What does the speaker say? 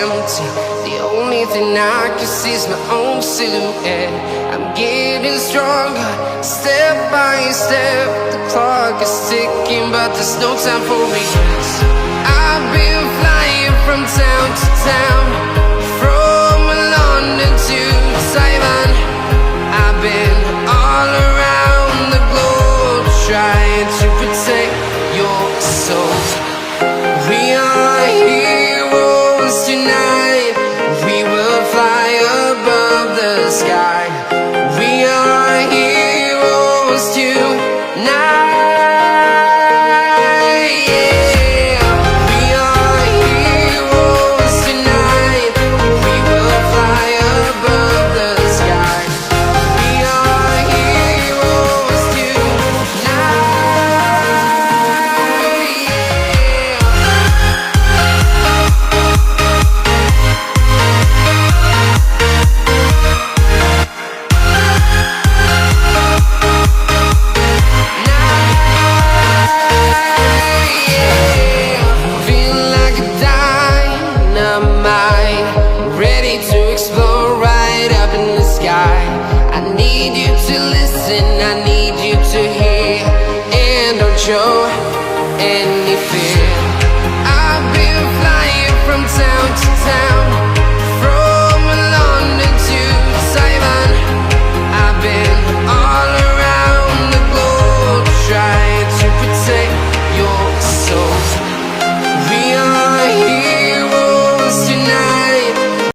empty. The only thing I can see is my own silhouette. I'm getting stronger, step by step. The clock is ticking, but there's no time for regrets. I've been flying from town to town, from London to Taiwan. I've been all around the globe, trying to protect your soul. We are heroes tonight. We will fly above the sky. We are heroes tonight. Yeah. We are heroes tonight. We will fly above the sky. We are heroes tonight. Feel like a dynamite, ready to explode right up in the sky. I need you to listen, I need